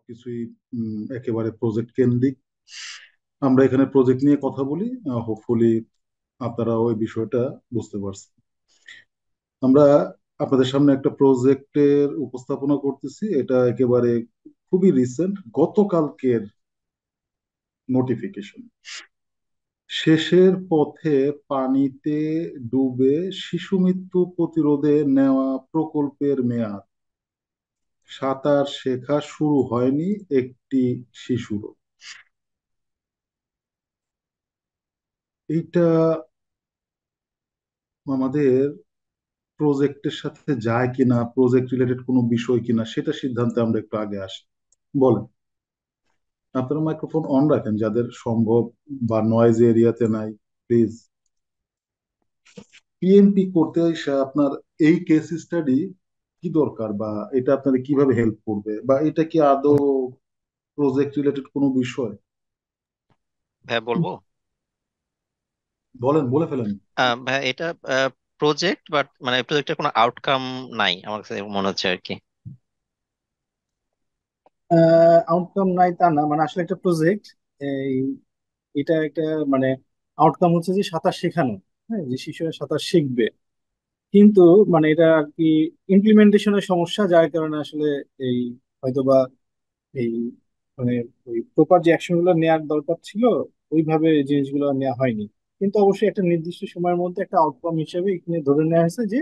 সবকিছুই একেবারে প্রজেক্ট কেন্দ্রিক। আমরা এখানে প্রজেক্ট নিয়ে কথা বলি। হোপফুলি আপনারা ওই বিষয়টা বুঝতে পারছেন। আমরা আপনাদের সামনে একটা প্রজেক্টের উপস্থাপনা করতেছি। এটা একেবারে খুবই রিসেন্ট, গতকালকের নোটিফিকেশন। শেষের পথে পানিতে ডুবে শিশু মৃত্যু প্রতিরোধে নেওয়া প্রকল্পের মেয়াদ, সাঁতার শেখা শুরু হয়নি একটি শিশুরও। এইটা আমাদের প্রজেক্টের সাথে যায় কিনা, প্রজেক্ট রিলেটেড কোনো বিষয় কিনা, সেটা সিদ্ধান্তে আমরা একটু আগে আসি। বলেন। আপনারা মাইক্রোফোন অন রাখেন যাদের সম্ভব, বা নয়েজ এরিয়াতে নাই, প্লিজ। পিএমপি করতে এসে আপনার এই কেস স্টাডি কি দরকার, বা এটা আপনাদের কিভাবে হেল্প করবে, বা এটা কি আদৌ প্রজেক্ট রিলেটেড কোনো বিষয়? ভাইয়া বলবো। বলেন, বলে ফেলেন। ভাইয়া এটা প্রজেক্ট, বাট মানে প্রজেক্টের কোনো আউটকাম নাই আমার কাছে মনে হচ্ছে আর কি। আউটকাম নাই তা না, মানে আসলে একটা প্রজেক্ট, এই এটা একটা মানে আউটকাম হচ্ছে যে সাঁতার শেখানো। হ্যাঁ, যে শিশুরা সাঁতার শিখবে, কিন্তু মানে এটা আর কি ইমপ্লিমেন্টেশনের সমস্যা, যার কারণে আসলে এই হয়তোবা এই মানে ওই প্রপার যে অ্যাকশন গুলো নেওয়ার দরকার ছিল ওইভাবে এই জিনিসগুলো নেওয়া হয়নি। কিন্তু অবশ্যই একটা নির্দিষ্ট সময়ের মধ্যে একটা আউটকাম হিসেবে এখানে ধরে নেওয়া হয়েছে যে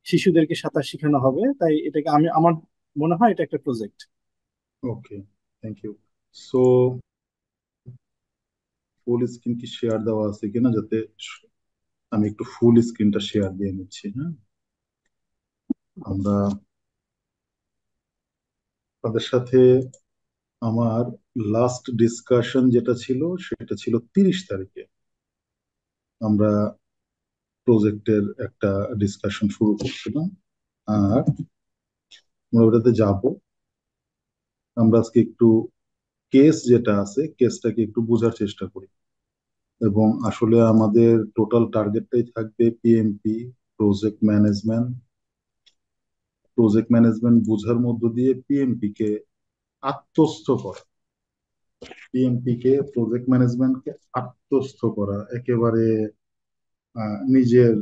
শিশুদেরকে সাঁতার শেখানো হবে, তাই এটাকে আমার মনে হয় এটা একটা project. Okay, thank you. So full screen কি শেয়ার দেওয়া আছে কিনা, যাতে আমি একটু ফুল স্ক্রিনটা শেয়ার দিয়ে নিচ্ছি। হ্যাঁ, আমরা তাদের সাথে আমার লাস্ট ডিসকাশন যেটা ছিল সেটা ছিল 30 তারিখে। আমরা প্রজেক্টের একটা ডিসকাশন শুরু করছিলাম, আর আমরা ওটাতে যাব। আমরা আজকে একটু কেস যেটা আছে কেসটাকে একটু বোঝার চেষ্টা করি, এবং আসলে আমাদের টোটাল টার্গেটটাই থাকবে PMP, project management. Project management বোঝার মধ্য দিয়ে পিএমপি কে আত্মস্থ করা, পিএমপি কে, প্রজেক্ট ম্যানেজমেন্টকে আত্মস্থ করা, একেবারে নিজের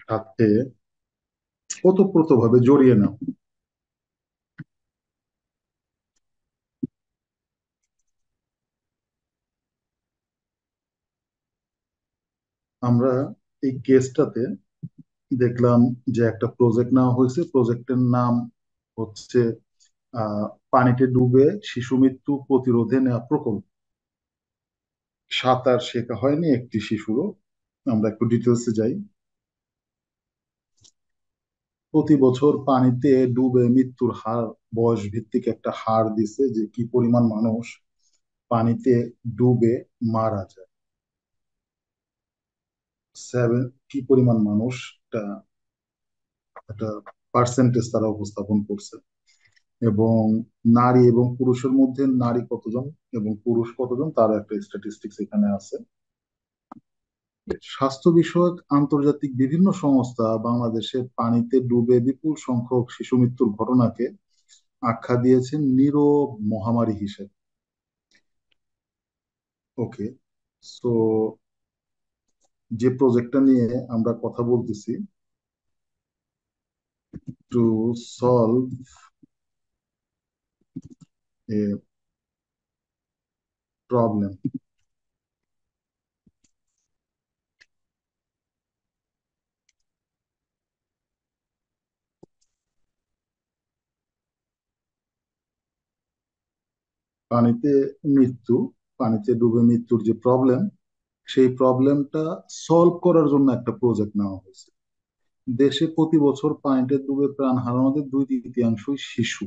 সাথে ওতপ্রোতভাবে জড়িয়ে নাও। আমরা এই কেসটাতে দেখলাম যে একটা প্রজেক্ট নেওয়া হয়েছে। প্রজেক্টের নাম হচ্ছে আহ পানিতে ডুবে শিশু মৃত্যু প্রতিরোধে নেওয়া প্রকল্প, সাঁতার শেখা হয়নি একটি শিশুরও। আমরা একটু ডিটেলসে যাই। প্রতি বছর পানিতে ডুবে মৃত্যুর হার, বয়স ভিত্তিক একটা হার দিছে যে কি পরিমাণ মানুষ পানিতে ডুবে মারা যায়। সেভেন, কি পরিমাণ মানুষ, একটা একটা পার্সেন্টেজ তারা উপস্থাপন করছে। এবং নারী এবং পুরুষের মধ্যে নারী কতজন এবং পুরুষ কতজন তার একটা স্ট্যাটিস্টিক্স এখানে আছে। স্বাস্থ্য বিষয়ক আন্তর্জাতিক বিভিন্ন সংস্থা বাংলাদেশে পানিতে ডুবে বিপুল সংখ্যক শিশু মৃত্যুর ঘটনাকে আখ্যা দিয়েছেন নীরব মহামারী হিসেবে। ওকে, সো যে প্রজেক্টটা নিয়ে আমরা কথা বলতেছি, টু সলভ এ প্রবলেম। পানিতে মৃত্যু, পানিতে ডুবে মৃত্যুর যে প্রবলেম, সেই প্রবলেমটা সলভ করার জন্য একটা প্রজেক্ট নেওয়া হয়েছে। দেশে প্রতি বছর পানিতে ডুবে প্রাণ হারানোদের 2/3 শিশু।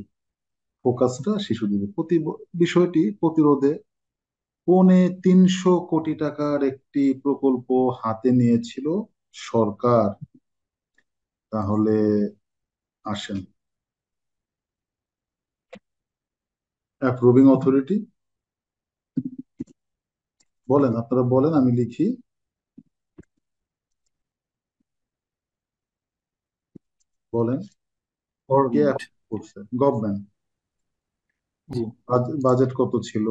ফোকাসটা শিশুদের বিষয়টি প্রতিরোধে 350 কোটি টাকার একটি প্রকল্প হাতে নিয়েছিল সরকার। তাহলে আসেন, অ্যাপ্রুভিং অথরিটি বলেন, আপনারা বলেন, আমি লিখি। বলেন, কে গভর্নমেন্ট। approve করছে? গভর্নমেন্ট। জি। বাজেট কত ছিল?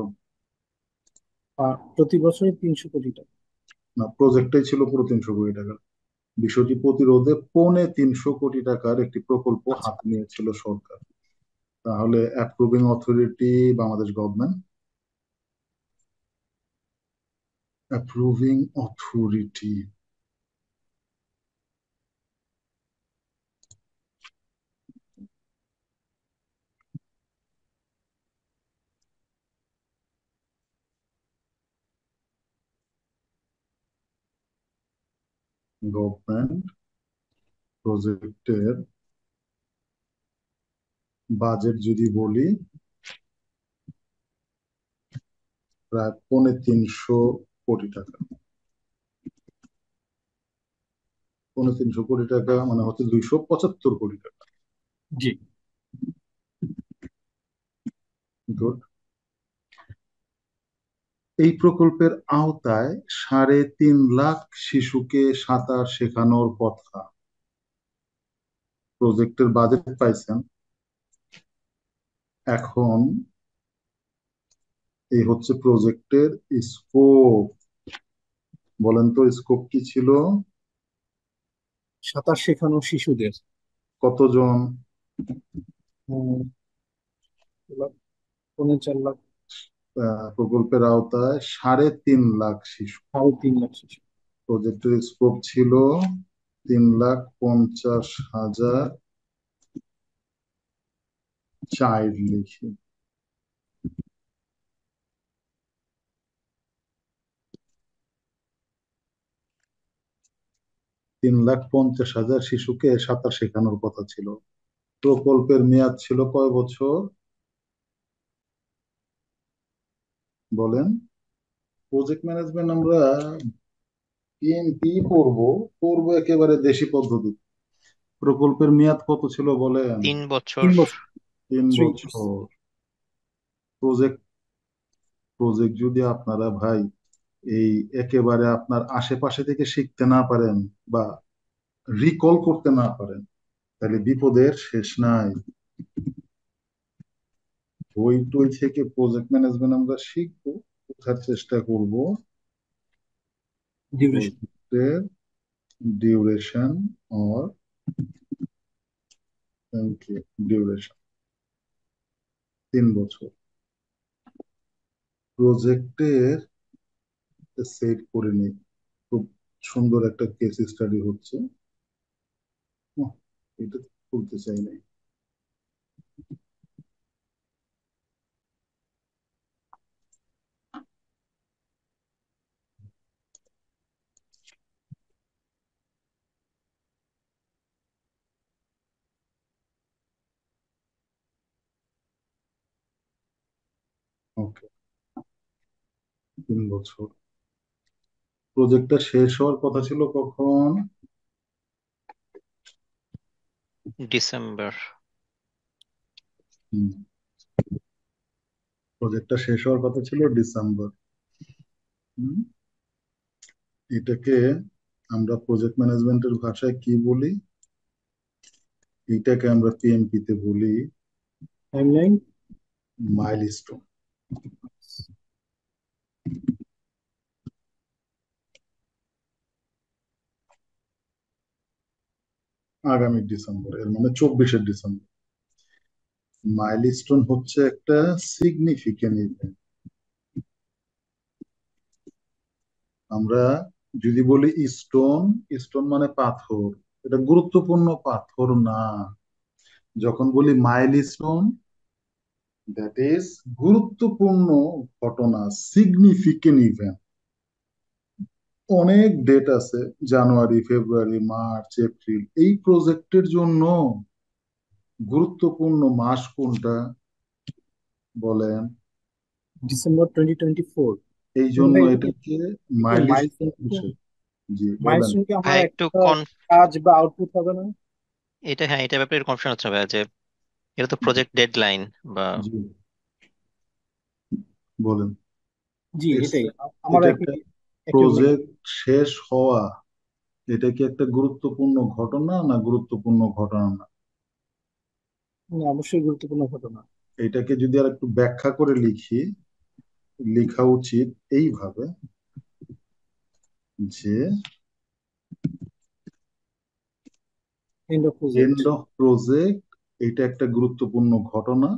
প্রতি বছরে 300 কোটি টাকা। না, প্রজেক্টটাই ছিল পুরো 300 কোটি টাকা। বিষয়টি প্রতিরোধে 350 কোটি টাকার একটি প্রকল্প আচ্ছা। হাতে নিয়েছিল সরকার। তাহলে approving authority Bangladesh government. Approving authority government প্রজেক্টের বাজেট যদি বলি, প্রায় 350 কোটি টাকা। 350 কোটি টাকা মানে হচ্ছে 275 কোটি টাকা। জি। গুড। এই প্রকল্পের আওতায় 3.5 লাখ শিশুকে সাঁতার শেখানোর কথা। প্রজেক্টের বাজেট পাইছেন। এখন এই হচ্ছে প্রজেক্টের স্কোপ। বলেন তো স্কোপ কি ছিল? সাঁতার শেখানো শিশুদের কতজন? 4 লাখ, 4.5 লাখ। প্রকল্পের আওতায় 3.5 লাখ শিশু। 3.5 লাখ শিশু। প্রজেক্টের স্কোপ ছিল 3,50,000 চাইল্ড লিখি। 3,50,000 শিশুকে সাঁতার শেখানোর কথা ছিল। প্রকল্পের মেয়াদ ছিল কয় বছর? বলেন। প্রজেক্ট ম্যানেজমেন্ট আমরা পিএমপি পড়বো একেবারে দেশি পদ্ধতি। প্রকল্পের মেয়াদ কত ছিল বলেন? 3 বছর। 3 বছর। 3 ইয়ার্স।3 বছর। প্রজেক্ট প্রজেক্ট যদি আপনারা ভাই এই একেবারে আপনার আশেপাশে থেকে শিখতে না পারেন বা রিকল করতে না পারেন, তাহলে বিপদের শেষ নাই। বই টই থেকে প্রজেক্ট ম্যানেজমেন্ট আমরা শিখবো, বোঝার চেষ্টা করব। ডিউরেশন। প্রজেক্টের ডিউরেশন অর ডিউরেশন 3 বছর। প্রজেক্টের সেভ করে নিই। খুব সুন্দর একটা কেস স্টাডি হচ্ছে। এটা খুলতে চাই নাই। ওকে, 3 বছর। প্রজেক্টটা শেষ হওয়ার কথা ছিল কখন? ডিসেম্বর। প্রজেক্টটা শেষ হওয়ার কথা ছিল ডিসেম্বর। হুম, এটাকে আমরা প্রজেক্ট ম্যানেজমেন্টের ভাষায় কি বলি? এটাকে আমরা পিএমপি তে বলি টাইমলাইন। মাইলস্টোন। আগামী ডিসেম্বর, এর মানে 24শে ডিসেম্বর। মাইলস্টোন হচ্ছে একটা সিগনিফিকেন্ট ইভেন্ট। আমরা যদি বলি স্টোন, স্টোন মানে পাথর, এটা গুরুত্বপূর্ণ পাথর না। যখন বলি মাইলস্টোন, দ্যাট ইজ গুরুত্বপূর্ণ ঘটনা, সিগনিফিকেন্ট ইভেন্ট। অনেক ডেট আছে, জানুয়ারি, ফেব্রুয়ারি, মার্চ, এপ্রিল। এই প্রজেক্টের জন্য গুরুত্বপূর্ণ মাস কোনটা বলেন? ডিসেম্বর 2024। এই কিন্তু জন্য ভাই, এটাকে এটা কি মাইলস্টোন মাইলস্টোন? হিসেবে। জি বলেন। মাইলস্টোন কি ভাই আমার একটু একটা কাজ বা আউটপুট হবে না? এটা, হ্যাঁ, এটা ব্যাপারে কনফার্ম হচ্ছে ভাই যে এটা তো প্রজেক্ট ডেডলাইন বা জি বলেন। জি, এটাই আমার এটা একই একটা একই অভিজ্ঞতা। প্রজেক্ট শেষ হওয়া, এটা কি একটা গুরুত্বপূর্ণ ঘটনা না গুরুত্বপূর্ণ ঘটনা না? অবশ্যই গুরুত্বপূর্ণ ঘটনা। এটাকে যদি আর একটু ব্যাখ্যা করে লিখি, লেখা উচিত এইভাবে যে and of project. And of project এটা একটা গুরুত্বপূর্ণ ঘটনা,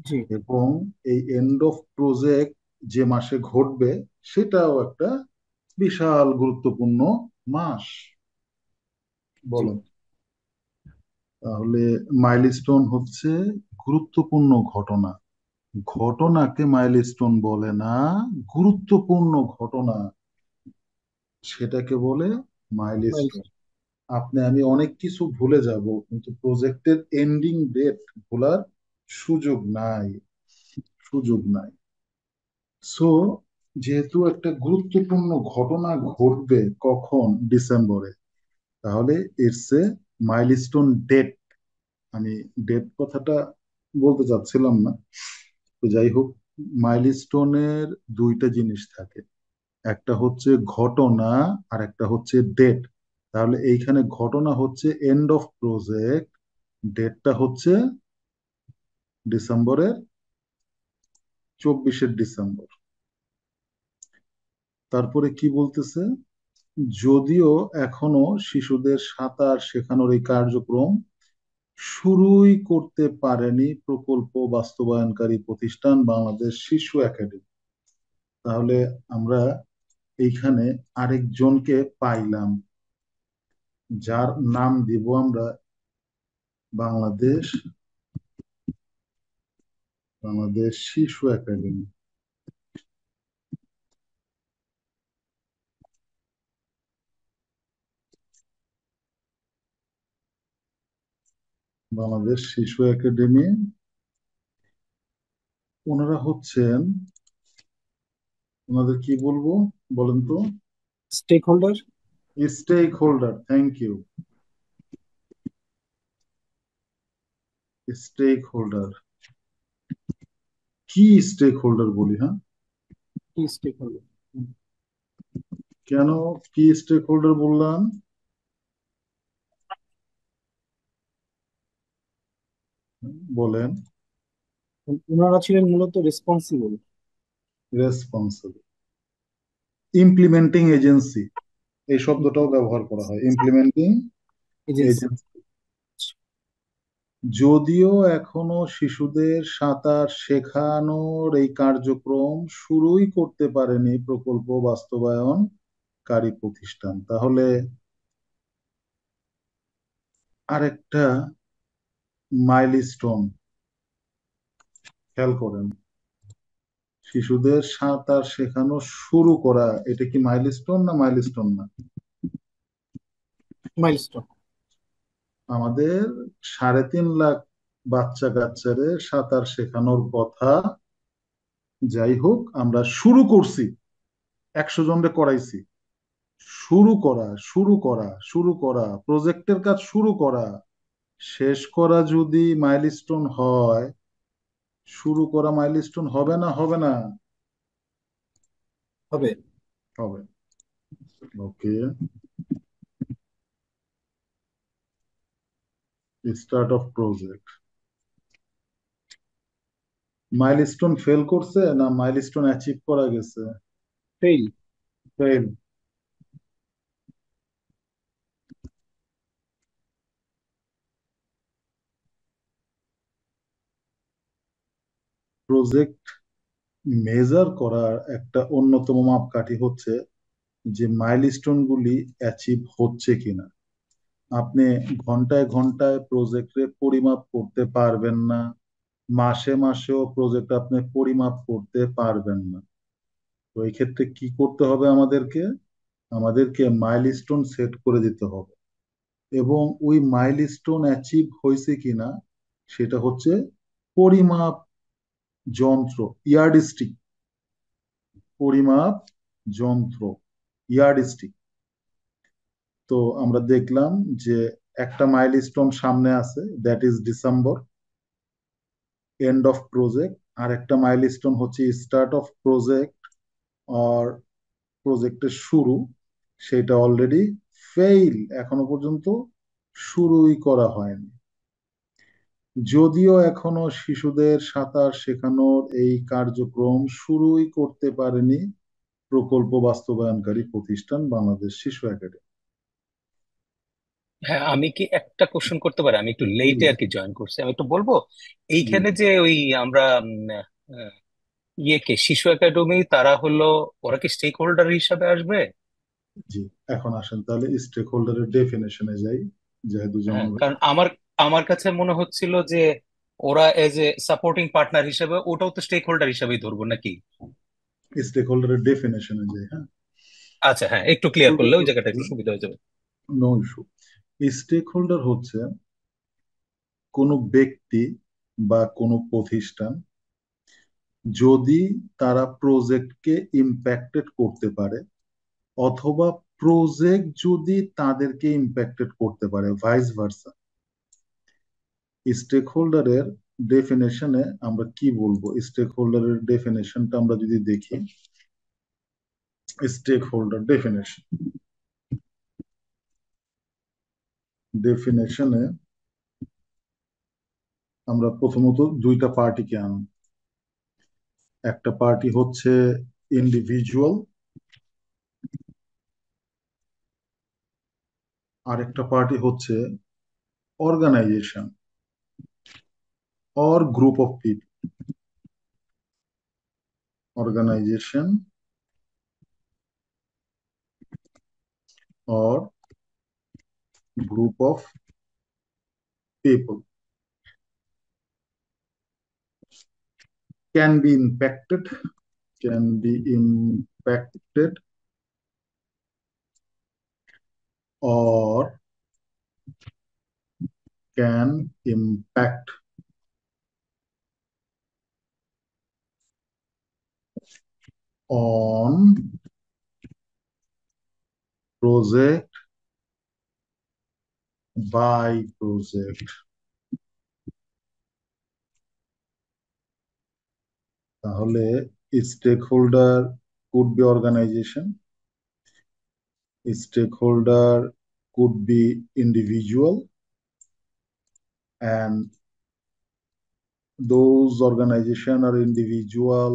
জি। এবং এই এন্ড অফ প্রজেক্ট যে মাসে ঘটবে সেটাও একটা বিশাল গুরুত্বপূর্ণ মাস। জি। বলেন তাহলে, মাইলস্টোন হচ্ছে গুরুত্বপূর্ণ ঘটনা। ঘটনাকে মাইলস্টোন বলে না, গুরুত্বপূর্ণ ঘটনা সেটাকে বলে মাইলস্টোন। মাইলস্টোন। আপনি আমি অনেক কিছু ভুলে যাব, কিন্তু প্রজেক্টের এন্ডিং ডেট ভোলার সুযোগ নাই, সুযোগ নাই। সো যেহেতু একটা গুরুত্বপূর্ণ ঘটনা ঘটবে কখন, ডিসেম্বরে, তাহলে ইটস এ মাইলস্টোন ডেট। আমি ডেট কথাটা বলতে চাচ্ছিলাম না, তো যাই হোক, মাইলস্টোনের দুইটা জিনিস থাকে, একটা হচ্ছে ঘটনা আর একটা হচ্ছে ডেট। তাহলে এইখানে ঘটনা হচ্ছে এন্ড অফ প্রজেক্ট, ডেটটা হচ্ছে ডিসেম্বরের 24শে ডিসেম্বর। তারপরে কি বলতেছে, যদিও এখনো শিশুদের সাঁতার শেখানোর এই কার্যক্রম শুরুই করতে পারেনি প্রকল্প বাস্তবায়নকারী প্রতিষ্ঠান বাংলাদেশ শিশু একাডেমি। তাহলে আমরা এইখানে আরেকজনকে পাইলাম, যার নাম দিব আমরা বাংলাদেশ বাংলাদেশ শিশু একাডেমি। বাংলাদেশ শিশু একাডেমি, ওনারা হচ্ছেন, ওনাদের কি বলবো বলেন তো? Stakeholder. Stakeholder, thank you. Stakeholder, কি স্টেক হোল্ডার বলি, হ্যাঁ? কি স্টেক হোল্ডার? কেন কি স্টেক হোল্ডার বললাম? বলেন। ওনারা ছিলেন মূলত রেসপন্সিবল রেসপন্সিবল, ইমপ্লিমেন্টিং এজেন্সি, এই শব্দটাও ব্যবহার করা হয়, ইমপ্লিমেন্টিং এজেন্সি। এজেন্সি। যদিও এখনো শিশুদের সাঁতার শেখানোর এই কার্যক্রম শুরুই করতে পারেনি প্রকল্প বাস্তবায়নকারী প্রতিষ্ঠান, তাহলে আরেকটা মাইলস্টোন খেয়াল করেন, শিশুদের সাঁতার শেখানো শুরু করা, এটা কি মাইলস্টোন না মাইলস্টোন না? মাইলস্টোন। আমাদের 3.5 লাখ বাচ্চা কাচ্চারে সাঁতার শেখানোর কথা, যাই হোক আমরা শুরু করছি, 100 জনরে করাইছি। শুরু করা, শুরু করা, শুরু করা, প্রজেক্টের কাজ শুরু করা, শেষ করা যদি মাইলস্টোন হয়, শুরু করা মাইলস্টোন হবে না, হবে না? হবে। হবে। Okay, start of project. Milestone fail করছে না মাইলস্টোন অ্যাচিভ করা গেছে? ফেইল। ফেল। প্রজেক্ট মেজার করার একটা অন্যতম মাপকাঠি হচ্ছে যে মাইলস্টোন গুলি অ্যাচিভ হচ্ছে কিনা। আপনি ঘন্টায় ঘন্টায় প্রজেক্টে পরিমাপ করতে পারবেন না, মাসে মাসেও প্রজেক্ট আপনি পরিমাপ করতে পারবেন না। তো এই ক্ষেত্রে কি করতে হবে আমাদেরকে? আমাদেরকে মাইলস্টোন সেট করে দিতে হবে, এবং ওই মাইলস্টোন অ্যাচিভ হয়েছে কিনা সেটা হচ্ছে পরিমাপ যন্ত্র, ইয়ার্ডস্টিক, পরিমাপ যন্ত্র, ইয়ার্ডস্টিক। তো আমরা দেখলাম যে একটা মাইলস্টোন সামনে আছে, that is December, end of project. আর একটা মাইলস্টোন হচ্ছে স্টার্ট অফ প্রজেক্ট, আর প্রজেক্টের শুরু, সেটা অলরেডি ফেইল, এখনো পর্যন্ত শুরুই করা হয়নি। যদিও এখনো শিশুদের সাঁতার শেখানোর এই কার্যক্রম শুরুই করতে পারেনি প্রকল্প বাস্তবায়নকারী প্রতিষ্ঠান বাংলাদেশ শিশু একাডেমি। হ্যাঁ, আমি কি একটা কোশ্চেন করতে পারি? আমি একটু লেটে প্লিজ। আর কি জয়েন করছি, আমি একটু বলবো। জি। এইখানে যে ওই আমরা আহ, কে শিশু একাডেমি তারা হলো, ওরা কি স্টেক হোল্ডার হিসাবে আসবে? জি, এখন আসেন তাহলে স্টেক হোল্ডারের ডেফিনেশনে যাই, হ্যাঁ, জাহিদুজ্জামান ভাই। কারণ আমার আমার কাছে মনে হচ্ছিল যে ওরা এজ এ সাপোর্টিং পার্টনার হিসেবে ওটাও তো স্টেক হোল্ডার হিসেবেই ধরবো নাকি? স্টেক হোল্ডারের ডেফিনেশনে যাই, হ্যাঁ। আচ্ছা, হ্যাঁ, একটু ক্লিয়ার করলে ওই জায়গাটা একটু সুবিধা হয়ে যাবে। No issue. স্টেক হোল্ডার হচ্ছে কোনো ব্যক্তি বা কোনো প্রতিষ্ঠান যদি তারা প্রজেক্টকে ইম্প্যাক্টেড করতে পারে, অথবা প্রজেক্ট যদি তাদেরকে ইম্প্যাক্টেড করতে পারে, ভাইস ভার্সা। স্টেক হোল্ডারের ডেফিনেশনে আমরা কি বলবো? স্টেক হোল্ডারের ডেফিনেশনটা আমরা যদি দেখি, স্টেক হোল্ডার ডেফিনেশনে আমরা প্রথমত দুইটা পার্টিকে আনি। একটা পার্টি হচ্ছে ইন্ডিভিজুয়াল, আর একটা পার্টি হচ্ছে organisation or group of people. Organisation or group of people can be impacted can be impacted or can impact on project by project। তাহলে stakeholder could be organization, stakeholder could be individual, and those organization or individual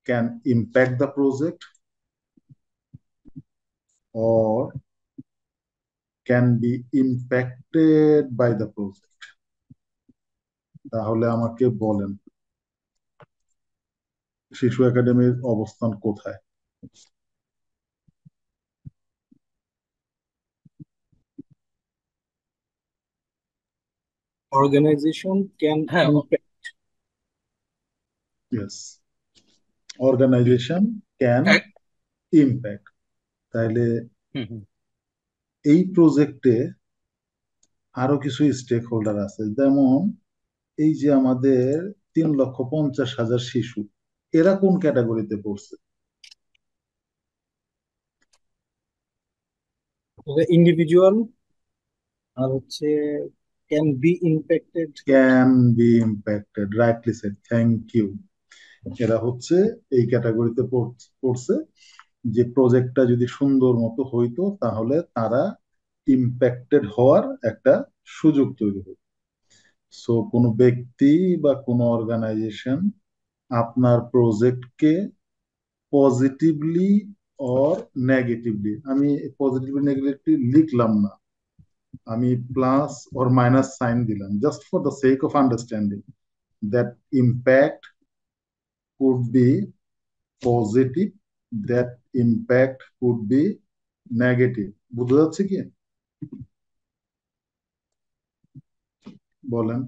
can impact the project or can be impacted by the project। তাহলে আমাকে বলেন শিশু একাডেমির অবস্থান কোথায়? Organisation can হ্যাঁ। Impact. Yes, organisation can এক- ইম্প্যাক্ট। তাহলে হুম, হুম। এই প্রজেক্টে আরো কিছু স্টেক হোল্ডার আছে, যেমন এই যে আমাদের 3,50,000 শিশু, এরা কোন ক্যাটাগরিতে পড়ছে? ইন্ডিভিজুয়াল, আর হচ্ছে can be impacted. Can be impacted, rightly said, thank you. এরা হচ্ছে এই ক্যাটাগরিতে পড়ছে, যে প্রজেক্টটা যদি সুন্দর মতো হইতো তাহলে তারা ইম্প্যাক্টেড হওয়ার একটা সুযোগ তৈরি হতো। সো কোনো ব্যক্তি বা কোনো অর্গানাইজেশন আপনার প্রজেক্টকে পজিটিভলি অর নেগেটিভলি, আমি পজিটিভলি নেগেটিভলি লিখলাম না, আমি প্লাস অর মাইনাস সাইন দিলাম just for the sake of understanding, that impact could be positive, that impact could be negative. বুঝতে যাচ্ছে কি? বলেন।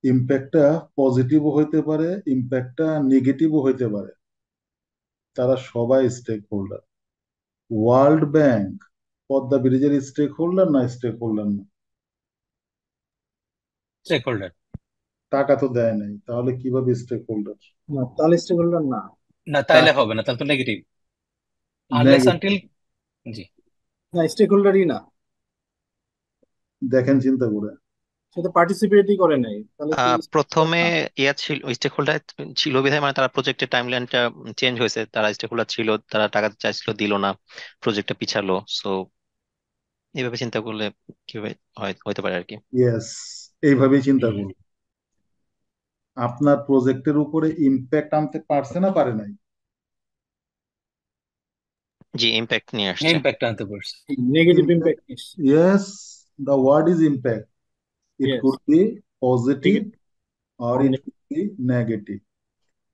ইম্প্যাক্টটা পজিটিভও হইতে পারে, ইম্প্যাক্টটা নেগেটিভও হইতে পারে। তারা সবাই stakeholder. World Bank Padma ব্রিজের স্টেক হোল্ডার না স্টেক হোল্ডার না? Stakeholder. টাকা তো দেয় নাই, তাহলে কিভাবে স্টেক হোল্ডার? না, তাহলে স্টেক হোল্ডার না। না, তাইলে হবে না, তাহলে তো নেগেটিভ। Unless negative. আনটিল। জি। না, স্টেক হোল্ডারই না। দেখেন চিন্তা করে। সে তো পার্টিসিপেটই করে নাই, তাহলে তো stakeholder প্রথমে না। ইয়া ছিল, স্টেক হোল্ডার ছিল বিধায় মানে তারা প্রজেক্টের টাইম লাইনটা চেঞ্জ হয়েছে, তারা স্টেক হোল্ডার ছিল, তারা টাকা চাইছিল দিল না, প্রজেক্টটা পিছালো। সো এইভাবে চিন্তা করলে কিভাবে হইতে পারে আর কি। ইয়েস, এইভাবেই চিন্তা হুম। করুন। আপনার প্রজেক্টের উপরে ইম্প্যাক্ট আনতে পারছে না পারে নাই? জি, ইম্প্যাক্ট নিয়ে আসছে। ইম্প্যাক্ট আনতে পারছে। Negative impact, impact. Yes, the word is impact. It yes. Could be positive or it could be negative.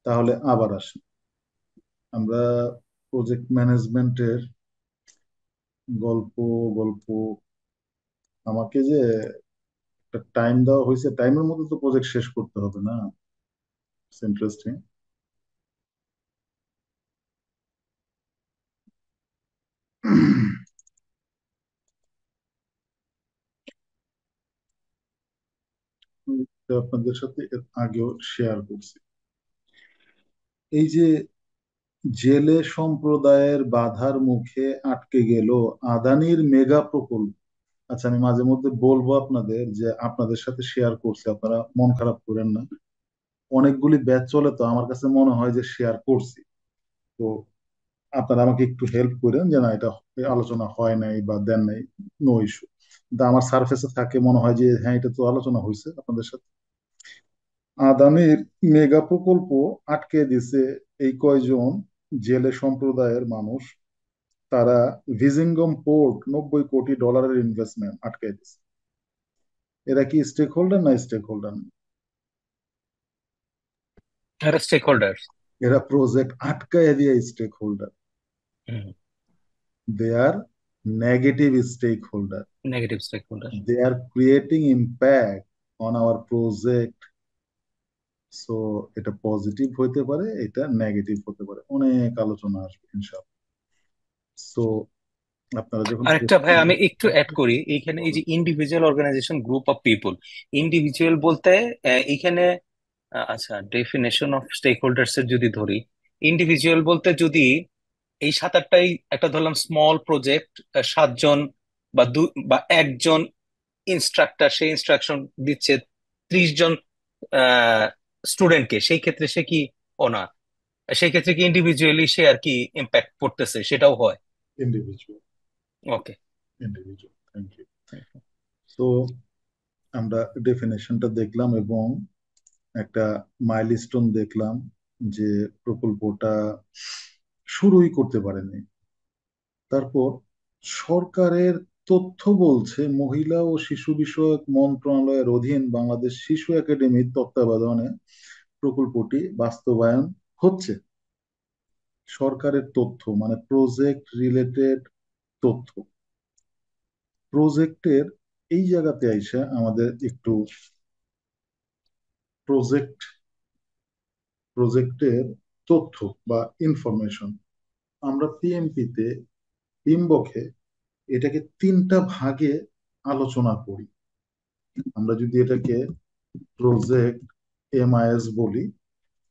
তাহলে আবার আসি, আমরা প্রজেক্ট ম্যানেজমেন্টের গল্প গল্প আমাকে যে একটা টাইম দেওয়া হয়েছে, টাইমের মধ্যে তো প্রজেক্ট শেষ করতে হবে না। ইন্টারেস্টিং। আপনাদের সাথে এর আগেও শেয়ার করছি, এই যে জেলে সম্প্রদায়ের বাধার মুখে আটকে গেল আদানির মেগা প্রকল্প। আচ্ছা, আমি মাঝে মধ্যে বলবো আপনাদের যে আপনাদের সাথে শেয়ার করছি, আপনারা মন খারাপ করেন না। অনেকগুলি ব্যাচ চলে তো আমার কাছে মনে হয় যে শেয়ার করছি। তো আপনারা আমাকে একটু হেল্প করেন যে না, এটা আলোচনা হয় নাই বা দেন নাই, নো ইস্যু। কিন্তু আমার সার্ফেসে থাকে মনে হয় যে হ্যাঁ, এটা তো আলোচনা হয়েছে আপনাদের সাথে। আদানির মেগা প্রকল্প আটকে দিছে এই কয়জন জেলে সম্প্রদায়ের মানুষ। তারা ভিজিংগম পোর্ট $90 কোটি ইনভেস্টমেন্ট আটকে দিছে। এরা কি স্টেক হোল্ডার না স্টেক হোল্ডার? আর স্টেক হোল্ডার। এরা প্রজেক্ট আটকায় দিয়ে stakeholder. They are negative stakeholder. Negative stakeholder. They are creating impact on our project. So এটা পজিটিভ হতে পারে, এটা নেগেটিভ হতে পারে, অনেক আলোচনা আসবে ইনশাআল্লাহ। সো আপনারা যখন আরেকটা ভাই আমি একটু অ্যাড করি এইখানে, এই যে individual organisation group of people, individual বলতে এইখানে আচ্ছা ডেফিনেশন অফ স্টেক হোল্ডার্স এর যদি ধরি, ইন্ডিভিজুয়াল বলতে যদি এই সাত আটটাই একটা ধরলাম স্মল প্রজেক্ট, সাতজন বা একজন ইনস্ট্রাক্টর সে ইনস্ট্রাকশন দিচ্ছে 30 জন স্টুডেন্টকে, সেই ক্ষেত্রে সে কি ও না, সেই ক্ষেত্রে কি ইন্ডিভিজুয়ালি সে আর কি ইম্প্যাক্ট পড়তেছে, সেটাও হয়। Individual, okay. Individual, thank you. তো আমরা ডেফিনেশনটা দেখলাম এবং একটা মাইলস্টোন দেখলাম যে প্রকল্পটা শুরুই করতে পারেনি। তারপর সরকারের তথ্য বলছে মহিলা ও শিশু বিষয়ক মন্ত্রণালয়ের অধীন বাংলাদেশ শিশু একাডেমির তত্ত্বাবধানে প্রকল্পটি বাস্তবায়ন হচ্ছে। সরকারের তথ্য মানে প্রজেক্ট রিলেটেড তথ্য। প্রজেক্টের এই জায়গাতে আইসা আমাদের একটু প্রজেক্ট প্রজেক্টের তথ্য বা ইনফরমেশন, আমরা পিএমপিতে পিমবকে এটাকে তিনটা ভাগে আলোচনা করি। আমরা যদি এটাকে প্রজেক্ট এমআইএস বলি,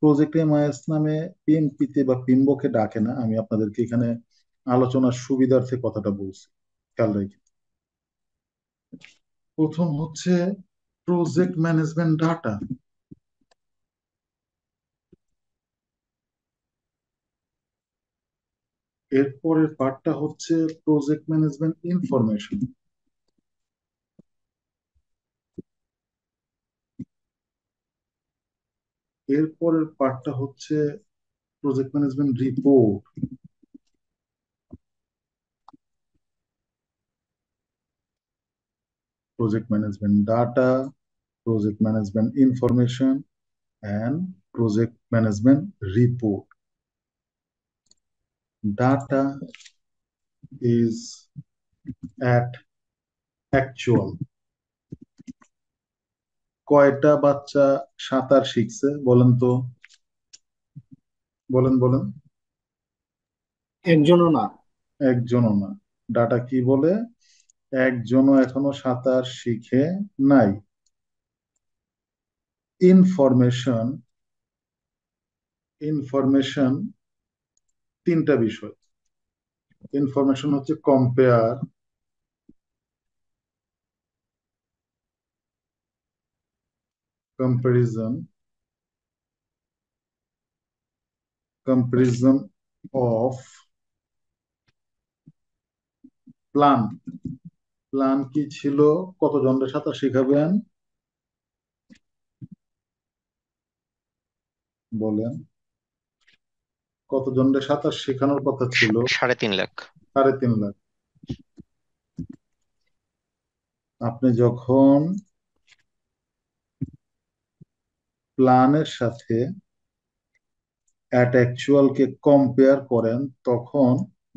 প্রজেক্ট এমআইএস নামে পিএমপিতে বা পিমবকে ডাকে না, আমি আপনাদেরকে এখানে আলোচনার সুবিধার্থে কথাটা বলছি, খেয়াল রেখে। প্রথম হচ্ছে প্রজেক্ট ম্যানেজমেন্ট ডাটা, এরপরের পার্টটা হচ্ছে প্রজেক্ট ম্যানেজমেন্ট ইনফরমেশন, এরপরের পার্টটা হচ্ছে project management report, project management data, project management information, and project management report. Data is at actual. কয়টা বাচ্চা সাঁতার শিখছে বলেন তো, বলেন বলেন। একজনও না। একজনও না। ডাটা কি বলে? একজনও এখনো সাঁতার শিখে নাই। ইনফরমেশন, ইনফরমেশন তিনটা বিষয়। ইনফরমেশন হচ্ছে compare, comparison, comparison of plan plan কি ছিল? কতজনকে সাঁতার শিখাবেন বলেন? কতজনকে সাঁতার শেখানোর কথা ছিল? 3.5 লাখ। 3.5 লাখ। আপনি যখন প্ল্যানের সাথে অ্যাট অ্যাকচুয়ালকে কম্পেয়ার করেন তখন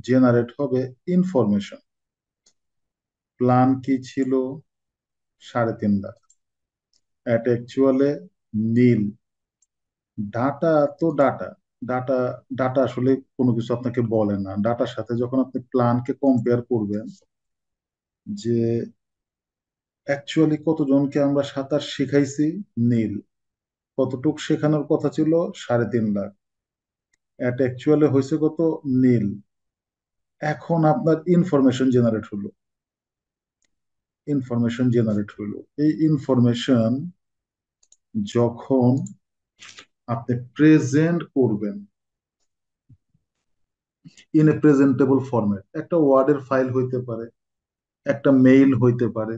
জেনারেট হবে ইনফরমেশন। প্ল্যান কি ছিল? 3.5 lakh. At actually nil. Data তো ডাটা, ডাটা ডাটা আসলে কোনো কিছু আপনাকে বলে না। ডাটার সাথে যখন আপনি প্ল্যানকে কম্পেয়ার করবেন যে অ্যাকচুয়ালি কতজনকে আমরা সাঁতার শিখাইছি, নীল। কতটুক শেখানোর কথা ছিল? 3.5 লাখ। অ্যাট অ্যাকচুয়ালে হয়েছে কত? নীল। এখন আপনার ইনফরমেশন জেনারেট হলো। ইনফরমেশন জেনারেট হলো, এই ইনফরমেশন যখন আপনি প্রেজেন্ট করবেন ইন এ প্রেজেন্টেবল ফরম্যাট, একটা ওয়ার্ডের ফাইল হইতে পারে, একটা মেইল হইতে পারে,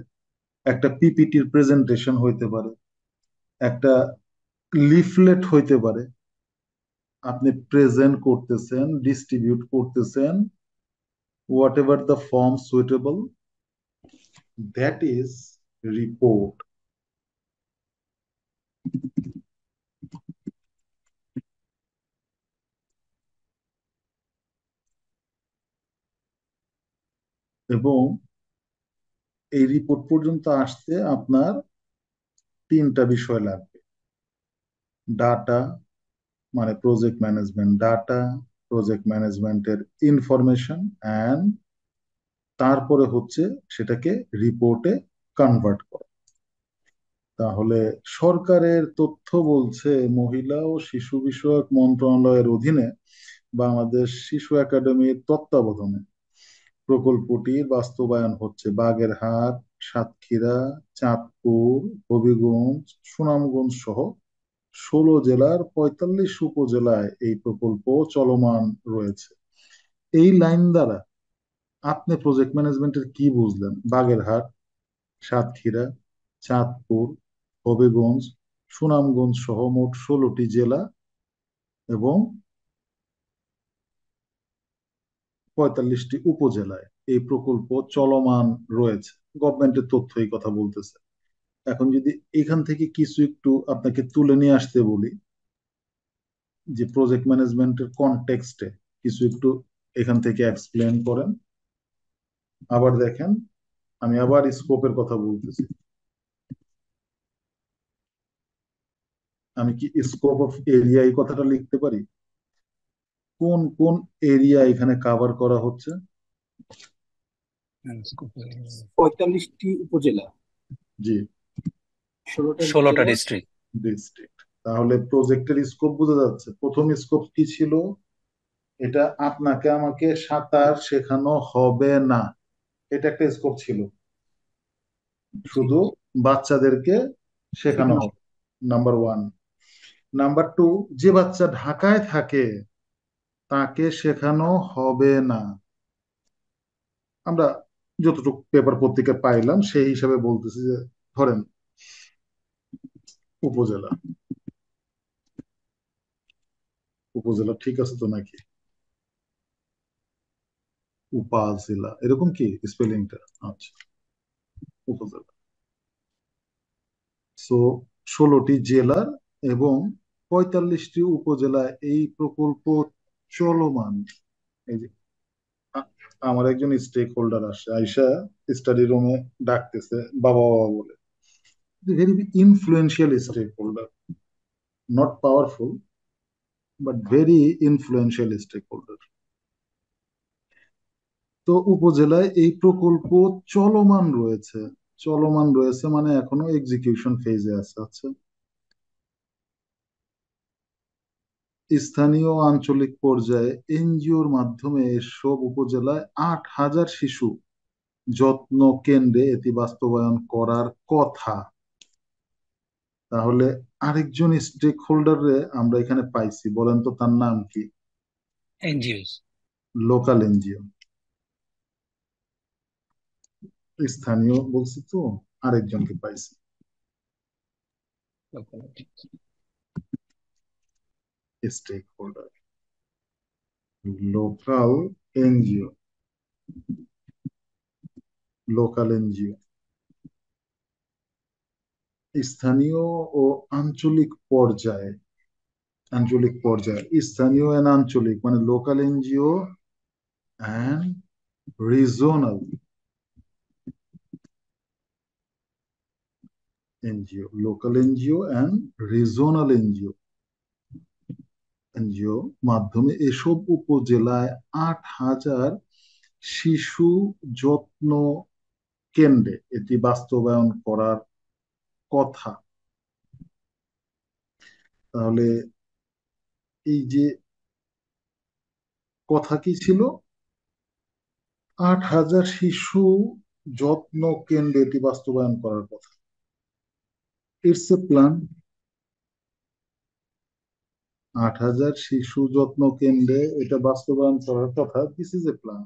একটা পিপিটির প্রেজেন্টেশন হইতে পারে, একটা লিফলেট হইতে পারে, আপনি প্রেজেন্ট করতেছেন, ডিস্ট্রিবিউট করতেছেন, what ever the form suitable, that is report. এবং এই রিপোর্ট পর্যন্ত আসতে আপনার 3টা বিষয় লাগবে। ডাটা, মানে প্রজেক্ট ম্যানেজমেন্ট ডাটা, প্রজেক্ট ম্যানেজমেন্টের ইনফরমেশন, অ্যান্ড তারপরে হচ্ছে সেটাকে রিপোর্টে কনভার্ট করা। তাহলে সরকারের তথ্য বলছে মহিলা ও শিশু বিষয়ক মন্ত্রণালয়ের অধীনে বাংলাদেশ শিশু একাডেমির তত্ত্বাবধানে প্রকল্পটির বাস্তবায়ন হচ্ছে বাগেরহাট, সাতক্ষীরা, চাঁদপুর, হবিগঞ্জ, সুনামগঞ্জ সহ 16 জেলার 45 উপজেলায় এই প্রকল্প চলমান রয়েছে। এই লাইন দ্বারা আপনি প্রজেক্ট ম্যানেজমেন্টের কি বুঝলেন? বাগেরহাট, সাতক্ষীরা, চাঁদপুর, হবিগঞ্জ, সুনামগঞ্জ সহ মোট 16টি জেলা এবং 45টি উপজেলায় এই প্রকল্প চলমান রয়েছে। গভর্নমেন্টের তথ্য এই কথা বলতেছে। এখন যদি এখান থেকে কিছু একটু আপনাকে তুলে নিয়ে আসতে বলি, যে প্রজেক্ট ম্যানেজমেন্টের কনটেক্সটে কিছু একটু এখান থেকে এক্সপ্লেন করেন। আবার দেখেন, আমি আবার স্কোপের কথা বলতেছি। আমি কি স্কোপ অফ এরিয়া এই কথাটা লিখতে পারি? কোন কোন এরিয়া এখানে কভার করা হচ্ছে? 45টি উপজেলা, জি, 16টা 16টা জেলা। ডিস্ট্রিক্ট। ডিস্ট্রিক্ট। তাহলে প্রজেক্টের স্কোপ বোঝা যাচ্ছে। প্রথম স্কোপ কি ছিল? এটা আপনাকে আমাকে সাঁতার শেখানো হবে না, এটা একটা স্কোপ ছিল। শুধু বাচ্চাদেরকে শেখানো শেখানো। হবে, নাম্বার ওয়ান। নাম্বার টু, যে বাচ্চা ঢাকায় থাকে তাকে শেখানো হবে না। আমরা যতটুকু পেপার পত্রিকায় পাইলাম সেই হিসাবে বলতেছি যে ধরেন উপজেলা, উপজেলা ঠিক আছে তো নাকি? উপজেলা এরকম কি স্পেলিংটা? আচ্ছা, উপজেলা। সো 16টি জেলার এবং 45টি উপজেলায় এই প্রকল্প চলমান। এই যে আ- আমার একজন স্টেক হোল্ডার আসে, আইসা স্টাডি রুমে ডাকতেছে বাবা বাবা বলে। Very influential stakeholder, not powerful but very influential stakeholder. তো উপজেলায় এই প্রকল্প চলমান রয়েছে। চলমান রয়েছে মানে এখনো এক্সিকিউশন ফেজে আছে। আচ্ছা, স্থানীয় আঞ্চলিক পর্যায়ে এনজিওর মাধ্যমে এসব উপজেলায় 8,000 শিশু যত্ন কেন্দ্রে এটি বাস্তবায়ন করার কথা। তাহলে আরেকজন স্টেক হোল্ডারে আমরা এখানে পাইছি, বলেন তো তার নাম কি? এনজিওস। Local NGO. স্থানীয় বলছি তো, আরেকজনকে পাইছি। Stakeholder, local NGO, local NGO, স্থানীয় ও আঞ্চলিক পর্যায়ে, আঞ্চলিক পর্যায়ে স্থানীয় এন্ড আঞ্চলিক মানে local NGO and regional NGO, local NGO and regional NGO, NGO মাধ্যমে এসব উপজেলায় ৮,০০০ শিশু যত্ন কেন্দ্রে এটি বাস্তবায়ন করার কথা। তাহলে এই যে কথা কি ছিল, ৮,০০০ শিশু যত্ন কেন্দ্রে এটি বাস্তবায়ন করার কথা। It's a plan. ৮,০০০ শিশু যত্ন কেন্দ্রে এটা বাস্তবায়ন করার কথা, দিস ইজ এ প্ল্যান।